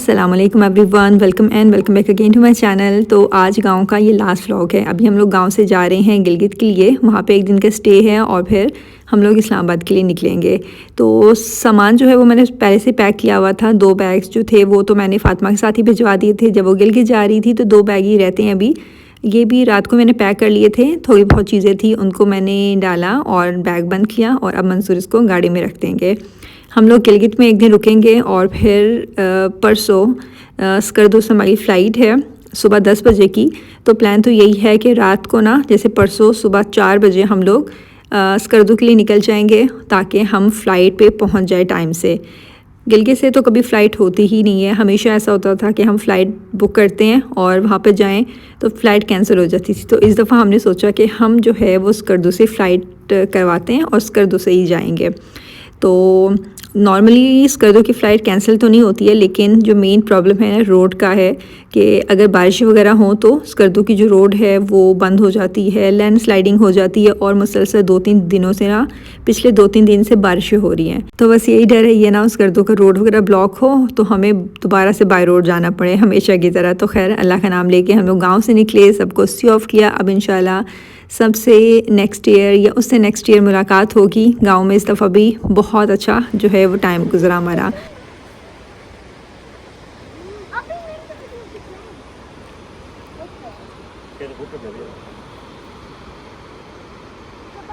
अस्सलाम वालेकुम everyone, welcome back again to my channel. तो आज गांव का ये लास्ट व्लॉग है। अभी हम लोग गांव से जा रहे हैं गिलगित के लिए, वहाँ पे एक दिन का स्टे है और फिर हम लोग इस्लामाबाद के लिए निकलेंगे। तो सामान जो है वो मैंने पहले से पैक किया हुआ था। 2 बैग्स जो थे वो तो मैंने फ़ातिमा के साथ ही भिजवा दिए थे जब वो गिलगित जा रही थी, तो 2 बैग ही रहते हैं अभी। ये भी रात को मैंने पैक कर लिए थे, थोड़ी बहुत चीज़ें थी उनको मैंने डाला और बैग बंद किया और अब मंसूर इसको गाड़ी में रख देंगे। हम लोग गिलगित में एक दिन रुकेंगे और फिर परसों स्कर्दू से हमारी फ़्लाइट है सुबह 10 बजे की। तो प्लान तो यही है कि रात को ना, जैसे परसों सुबह 4 बजे हम लोग स्कर्दू के लिए निकल जाएंगे ताकि हम फ़्लाइट पे पहुंच जाए टाइम से। गिलगित से तो कभी फ़्लाइट होती ही नहीं है, हमेशा ऐसा होता था कि हम फ़्लाइट बुक करते हैं और वहाँ पे जाएं तो फ़्लाइट कैंसिल हो जाती थी। तो इस दफ़ा हमने सोचा कि हम जो है वो स्कर्दू से फ़्लाइट करवाते हैं और स्कर्दू से ही जाएंगे। तो नॉर्मली स्कर्दू की फ़्लाइट कैंसिल तो नहीं होती है, लेकिन जो मेन प्रॉब्लम है रोड का है कि अगर बारिश वगैरह हो तो स्कर्दू की जो रोड है वो बंद हो जाती है, लैंड स्लाइडिंग हो जाती है और मुसलसल 2-3 दिनों से ना, पिछले 2-3 दिन से बारिशें हो रही हैं। तो बस यही डर है ये ना स्कर्दू का रोड वगैरह ब्लॉक हो तो हमें दोबारा से बाय रोड जाना पड़े हमेशा की तरह। तो खैर अल्लाह का नाम लेके हम लोग गाँव से निकले, सबको सी ऑफ किया। अब इंशाल्लाह सबसे नेक्स्ट ईयर या उससे नेक्स्ट ईयर मुलाकात होगी गांव में। इस दफ़ा भी बहुत अच्छा जो है वो टाइम गुजरा हमारा।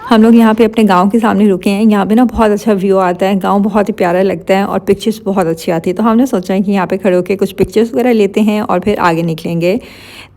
हम लोग यहाँ पे अपने गांव के सामने रुके हैं। यहाँ पे ना बहुत अच्छा व्यू आता है, गांव बहुत ही प्यारा लगता है और पिक्चर्स बहुत अच्छी आती है। तो हमने सोचा है कि यहाँ पे खड़े होकर कुछ पिक्चर्स वगैरह लेते हैं और फिर आगे निकलेंगे।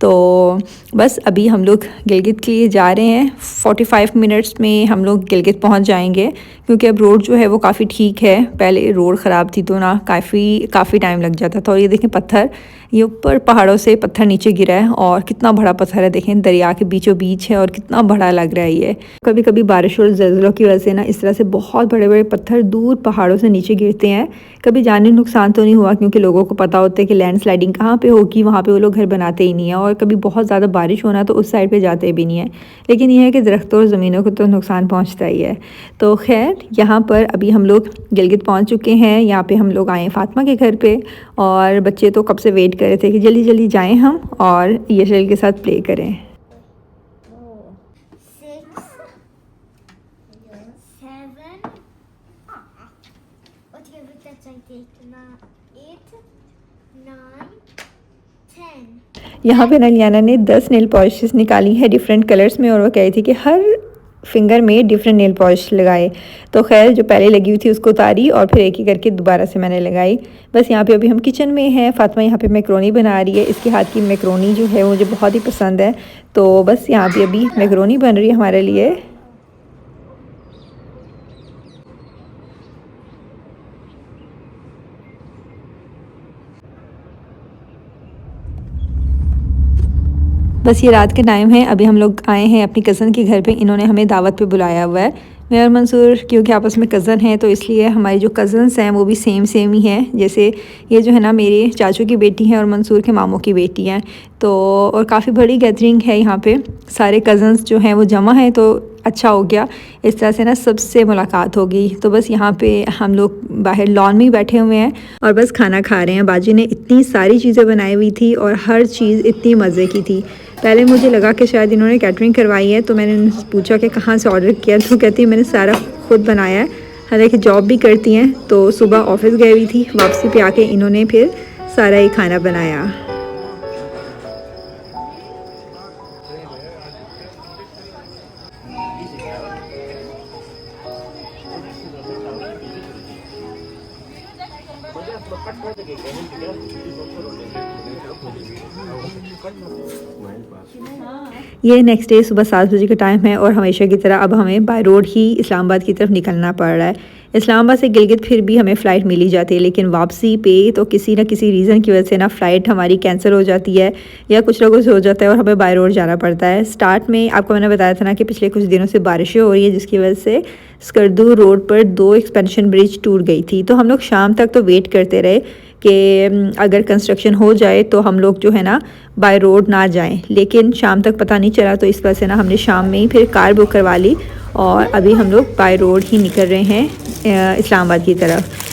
तो बस अभी हम लोग गिलगित के लिए जा रहे हैं। 45 मिनट्स में हम लोग गिलगित पहुँच जाएंगे, क्योंकि अब रोड जो है वो काफ़ी ठीक है। पहले रोड ख़राब थी तो ना काफ़ी टाइम लग जाता था। और ये देखें पत्थर, ये ऊपर पहाड़ों से पत्थर नीचे गिरा है और कितना बड़ा पत्थर है, देखें दरिया के बीचों बीच है और कितना बड़ा लग रहा है ये। कभी कभी बारिश और ज़लज़लों की वजह से ना इस तरह से बहुत बड़े बड़े पत्थर दूर पहाड़ों से नीचे गिरते हैं। कभी जानी नुकसान तो नहीं हुआ, क्योंकि लोगों को पता होता है कि लैंड स्लाइडिंग कहाँ पे होगी, वहाँ पे वो लोग घर बनाते ही नहीं है। और कभी बहुत ज़्यादा बारिश होना तो उस साइड पे जाते भी नहीं है। लेकिन यह है कि दरख्तों और ज़मीनों को तो नुकसान पहुँचता ही है। तो खैर यहाँ पर अभी हम लोग गिलगित पहुँच चुके हैं। यहाँ पे हम लोग आए फ़ातिमा के घर पे और बच्चे तो कब से वेट कर रहे थे कि जल्दी जल्दी जाएँ हम और यशल के साथ प्ले करें। यहाँ पे नलियाना ने 10 नेल पॉलिशेस निकाली है डिफरेंट कलर्स में और वो कह रही थी कि हर फिंगर में डिफरेंट नेल पॉलिश लगाए। तो खैर जो पहले लगी हुई थी उसको उतारी और फिर एक ही करके दोबारा से मैंने लगाई। बस यहाँ पे अभी हम किचन में हैं। फ़ातिमा यहाँ पे मैक्रोनी बना रही है। इसके हाथ की मैक्रोनी जो है मुझे बहुत ही पसंद है। तो बस यहाँ पे अभी मैक्रोनी बन रही है हमारे लिए। बस ये रात के टाइम है, अभी हम लोग आए हैं अपनी कज़न के घर पे। इन्होंने हमें दावत पे बुलाया हुआ है। मैं और मंसूर क्योंकि आपस में कज़न हैं तो इसलिए हमारी जो कज़न्स हैं वो भी सेम ही हैं। जैसे ये जो है ना मेरे चाचू की बेटी है और मंसूर के मामू की बेटी हैं। तो और काफ़ी बड़ी गैदरिंग है यहाँ पे, सारे कज़न्स जो हैं वो जमा हैं। तो अच्छा हो गया, इस तरह से ना सबसे मुलाकात होगी। तो बस यहाँ पे हम लोग बाहर लॉन में ही बैठे हुए हैं और बस खाना खा रहे हैं। बाजी ने इतनी सारी चीज़ें बनाई हुई थी और हर चीज़ इतनी मज़े की थी। पहले मुझे लगा कि शायद इन्होंने कैटरिंग करवाई है, तो मैंने उनसे पूछा कि कहाँ से ऑर्डर किया, तो कहती है मैंने सारा खुद बनाया है। हालांकि जॉब भी करती हैं, तो सुबह ऑफिस गई हुई थी, वापसी पे आके इन्होंने फिर सारा ही खाना बनाया। ये नेक्स्ट डे सुबह 7 बजे का टाइम है और हमेशा की तरह अब हमें बाय रोड ही इस्लामाबाद की तरफ निकलना पड़ रहा है। इस्लामाबाद से गिलगित फिर भी हमें फ़्लाइट मिल ही जाती है, लेकिन वापसी पे तो किसी न किसी रीज़न की वजह से ना फ़्लाइट हमारी कैंसिल हो जाती है या कुछ ना कुछ हो जाता है और हमें बाय रोड जाना पड़ता है। स्टार्ट में आपको मैंने बताया था ना कि पिछले कुछ दिनों से बारिशें हो रही है, जिसकी वजह से स्कर्दू रोड पर 2 एक्सपेंशन ब्रिज टूट गई थी। तो हम लोग शाम तक तो वेट करते रहे कि अगर कंस्ट्रक्शन हो जाए तो हम लोग जो है ना बाय रोड ना जाएं, लेकिन शाम तक पता नहीं चला। तो इस वजह से ना हमने शाम में ही फिर कार बुक करवा ली और अभी हम लोग बाय रोड ही निकल रहे हैं इस्लामाबाद की तरफ।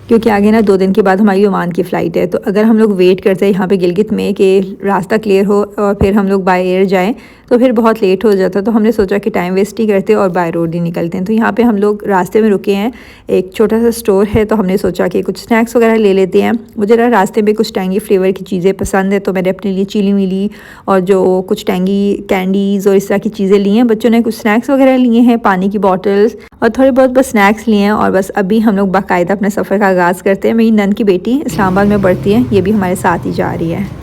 क्योंकि आगे ना 2 दिन के बाद हमारी ओमान की फ़्लाइट है। तो अगर हम लोग वेट करते हैं यहाँ पे गिलगित में कि रास्ता क्लियर हो और फिर हम लोग बाय एयर जाएँ तो फिर बहुत लेट हो जाता। तो हमने सोचा कि टाइम वेस्ट नहीं करते और बाय रोड ही निकलते हैं। तो यहाँ पे हम लोग रास्ते में रुके हैं, एक छोटा सा स्टोर है, तो हमने सोचा कि कुछ स्नैक्स वगैरह ले लेते हैं। मुझे ना रास्ते में कुछ टैंगी फ्लेवर की चीज़ें पसंद है, तो मैंने अपने लिए चिली मिली और जो कुछ टैंगी कैंडीज़ और इस तरह की चीज़ें ली हैं। बच्चों ने कुछ स्नैक्स वगैरह लिए हैं, पानी की बॉटल्स और थोड़े बहुत बस स्नैक्स लिए हैं। और बस अभी हम लोग बाकायदा अपने सफ़र का आगाज़ करते हैं। मेरी नन की बेटी इस्लामाबाद में पढ़ती है, ये भी हमारे साथ ही जा रही है।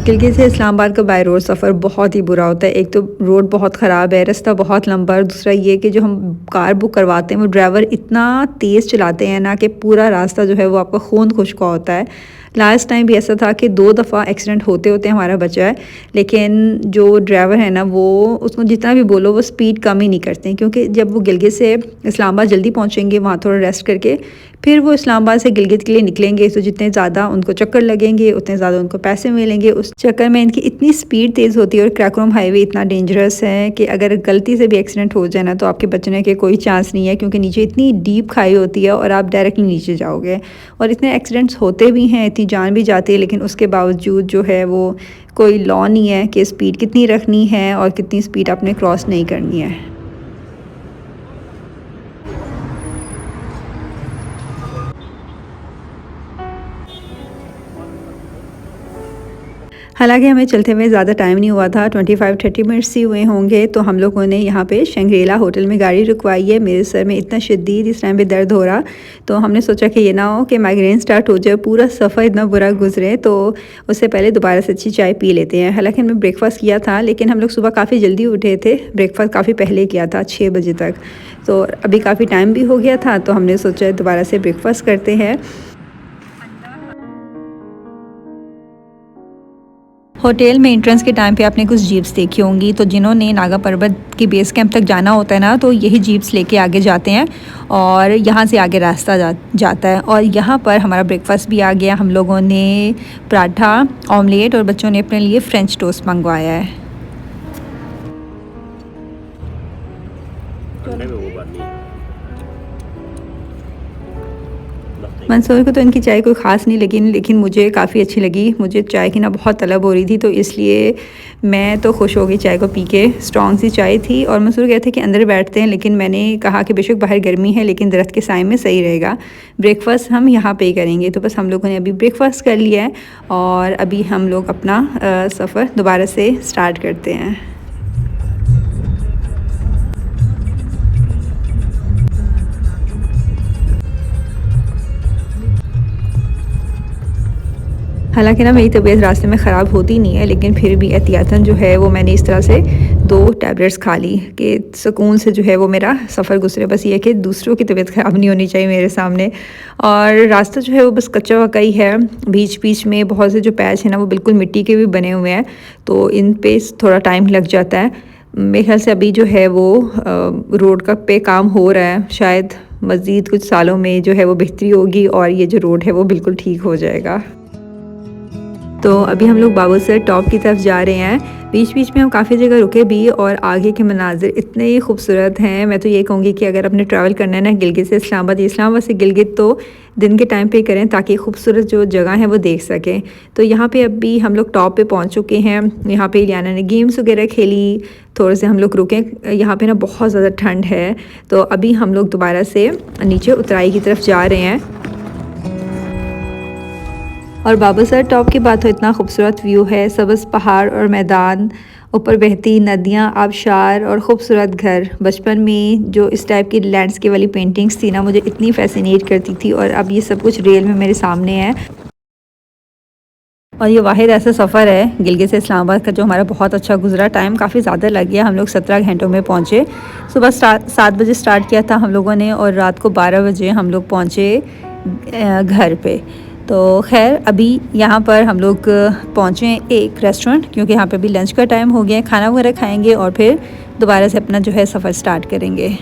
गिलगित से इस्लामाबाद का बाय रोड सफ़र बहुत ही बुरा होता है। एक तो रोड बहुत ख़राब है, रास्ता बहुत लंबा है, और दूसरा ये कि जो हम कार बुक करवाते हैं वो ड्राइवर इतना तेज़ चलाते हैं ना कि पूरा रास्ता जो है वो आपका खून खुशका होता है। लास्ट टाइम भी ऐसा था कि 2 दफ़ा एक्सीडेंट होते होते हमारा बचा है, लेकिन जो ड्राइवर है ना वो उसको जितना भी बोलो वो स्पीड कम ही नहीं करते हैं, क्योंकि जब वो गिलगित से इस्लामाबाद जल्दी पहुँचेंगे, वहाँ थोड़ा रेस्ट करके फिर वो इस्लामाबाद से गिलगित के लिए निकलेंगे, तो जितने ज़्यादा उनको चक्कर लगेंगे उतने ज़्यादा उनको पैसे मिलेंगे। उस चक्कर में इनकी इतनी स्पीड तेज़ होती है और क्रैकोरम हाईवे इतना डेंजरस है कि अगर गलती से भी एक्सीडेंट हो जाए ना तो आपके बचने के कोई चांस नहीं है, क्योंकि नीचे इतनी डीप खाई होती है और आप डायरेक्टली नीचे जाओगे। और इतने एक्सीडेंट्स होते भी हैं, इतनी जान भी जाती है, लेकिन उसके बावजूद जो है वो कोई लॉ नहीं है कि स्पीड कितनी रखनी है और कितनी स्पीड आपने क्रॉस नहीं करनी है। हालांकि हमें चलते हुए ज़्यादा टाइम नहीं हुआ था, 25-30 मिनट्स ही हुए होंगे। तो हम लोगों ने यहाँ पे शंग्रीला होटल में गाड़ी रुकवाई है। मेरे सर में इतना शदीद इस टाइम पे दर्द हो रहा, तो हमने सोचा कि ये ना हो कि माइग्रेन स्टार्ट हो जाए, पूरा सफ़र इतना बुरा गुजरे, तो उससे पहले दोबारा से अच्छी चाय पी लेते हैं। हालाँकि हमने ब्रेकफास्ट किया था, लेकिन हम लोग सुबह काफ़ी जल्दी उठे थे, ब्रेकफास्ट काफ़ी पहले किया था 6 बजे तक। तो अभी काफ़ी टाइम भी हो गया था, तो हमने सोचा दोबारा से ब्रेकफास्ट करते हैं। होटल में एंट्रेंस के टाइम पे आपने कुछ जीप्स देखी होंगी, तो जिन्होंने नागा पर्वत की बेस कैंप तक जाना होता है ना, तो यही जीप्स लेके आगे जाते हैं और यहाँ से आगे रास्ता जाता है। और यहाँ पर हमारा ब्रेकफास्ट भी आ गया। हम लोगों ने पराठा, ऑमलेट और बच्चों ने अपने लिए फ्रेंच टोस्ट मंगवाया है। मंसूर को तो इनकी चाय कोई ख़ास नहीं लगी, लेकिन मुझे काफ़ी अच्छी लगी। मुझे चाय की ना बहुत तलब हो रही थी, तो इसलिए मैं तो खुश हो गई चाय को पी के। स्ट्रॉन्ग सी चाय थी और मंसूर कहते थे कि अंदर बैठते हैं, लेकिन मैंने कहा कि बेशक बाहर गर्मी है लेकिन दरख्त के साए में सही रहेगा, ब्रेकफ़ास्ट हम यहाँ पे ही करेंगे। तो बस हम लोगों ने अभी ब्रेकफ़ास्ट कर लिया है और अभी हम लोग अपना सफ़र दोबारा से स्टार्ट करते हैं। हालांकि ना मेरी तबीयत रास्ते में ख़राब होती नहीं है, लेकिन फिर भी एहतियातन जो है वो मैंने इस तरह से 2 टैबलेट्स खा ली कि सुकून से जो है वो मेरा सफ़र गुजरे। बस ये कि दूसरों की तबीयत ख़राब नहीं होनी चाहिए मेरे सामने। और रास्ता जो है वो बस कच्चा वक्का ही है, बीच बीच में बहुत से जो पैच हैं ना वो बिल्कुल मिट्टी के भी बने हुए हैं, तो इन पे थोड़ा टाइम लग जाता है। मेरे ख्याल से अभी जो है वो रोड का पे काम हो रहा है, शायद मज़ीद कुछ सालों में जो है वो बेहतरी होगी और ये जो रोड है वो बिल्कुल ठीक हो जाएगा। तो अभी हम लोग बाबूसर टॉप की तरफ जा रहे हैं। बीच बीच में हम काफ़ी जगह रुके भी और आगे के मनाजिर इतने ही खूबसूरत हैं। मैं तो ये कहूँगी कि अगर आपने ट्रैवल करना है ना गिलगित से इस्लामाबाद, इस्लामाबाद से गिलगित, तो दिन के टाइम पे करें ताकि खूबसूरत जो जगह है वो देख सकें। तो यहाँ पे अभी हम लोग टॉप पे पहुँच चुके हैं। यहाँ पे लियाना ने गेम्स वगैरह खेली, थोड़े से हम लोग रुके। यहाँ पे ना बहुत ज़्यादा ठंड है, तो अभी हम लोग दोबारा से नीचे उतराई की तरफ जा रहे हैं। और बाबूसर टॉप की बात हो, इतना खूबसूरत व्यू है, सब्ज़ पहाड़ और मैदान, ऊपर बहती नदियाँ, आबशार और ख़ूबसूरत घर। बचपन में जो इस टाइप की लैंडस्केप वाली पेंटिंग्स थी ना मुझे इतनी फैसिनेट करती थी, और अब ये सब कुछ रियल में मेरे सामने है। और ये वाहिद ऐसा सफ़र है गिलगित से इस्लामाबाद का जो हमारा बहुत अच्छा गुजरा। टाइम काफ़ी ज़्यादा लग गया, हम लोग 17 घंटों में पहुँचे। सुबह 7 बजे स्टार्ट किया था हम लोगों ने और रात को 12 बजे हम लोग पहुँचे घर पे। तो खैर अभी यहाँ पर हम लोग पहुँचे एक रेस्टोरेंट, क्योंकि यहाँ पे भी लंच का टाइम हो गया है। खाना वगैरह खाएंगे और फिर दोबारा से अपना जो है सफ़र स्टार्ट करेंगे।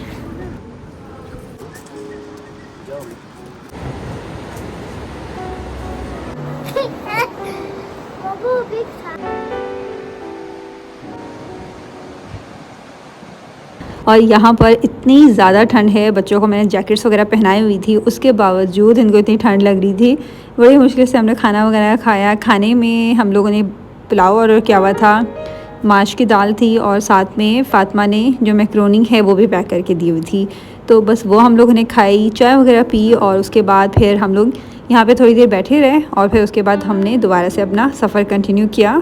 और यहाँ पर इतनी ज़्यादा ठंड है, बच्चों को मैंने जैकेट्स वगैरह पहनाई हुई थी, उसके बावजूद इनको इतनी ठंड लग रही थी। बड़ी मुश्किल से हमने खाना वगैरह खाया। खाने में हम लोगों ने पुलाव ऑर्डर किया हुआ था, माश की दाल थी और साथ में फ़ातिमा ने जो मैक्रोनी है वो भी पैक करके दी हुई थी। तो बस वो हम लोगों ने खाई, चाय वगैरह पी और उसके बाद फिर हम लोग यहाँ पे थोड़ी देर बैठे रहे और फिर उसके बाद हमने दोबारा से अपना सफ़र कंटिन्यू किया।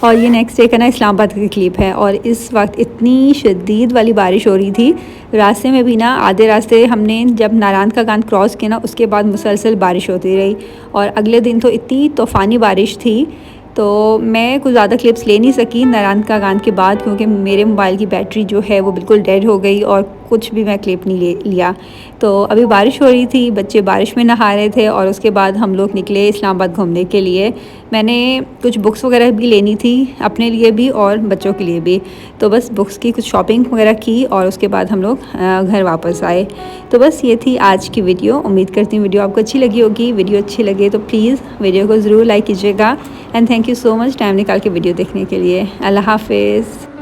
और ये नेक्स्ट डे का ना इस्लामाबाद की क्लिप है और इस वक्त इतनी शदीद वाली बारिश हो रही थी। रास्ते में भी ना आधे रास्ते हमने जब नारायण का गांव क्रॉस किया ना, उसके बाद मुसलसल बारिश होती रही और अगले दिन तो इतनी तूफ़ानी बारिश थी। तो मैं कुछ ज़्यादा क्लिप्स ले नहीं सकी नारायण का गांव के बाद, क्योंकि मेरे मोबाइल की बैटरी जो है वो बिल्कुल डेड हो गई और कुछ भी मैं क्लिप नहीं लिया। तो अभी बारिश हो रही थी, बच्चे बारिश में नहा रहे थे और उसके बाद हम लोग निकले इस्लामाबाद घूमने के लिए। मैंने कुछ बुक्स वगैरह भी लेनी थी अपने लिए भी और बच्चों के लिए भी, तो बस बुक्स की कुछ शॉपिंग वगैरह की और उसके बाद हम लोग घर वापस आए। तो बस ये थी आज की वीडियो। उम्मीद करती हूँ वीडियो आपको अच्छी लगी होगी। वीडियो अच्छी लगे तो प्लीज़ वीडियो को ज़रूर लाइक कीजिएगा and thank you so much time निकाल के वीडियो देखने के लिए। अल्लाह हाफ़िज़।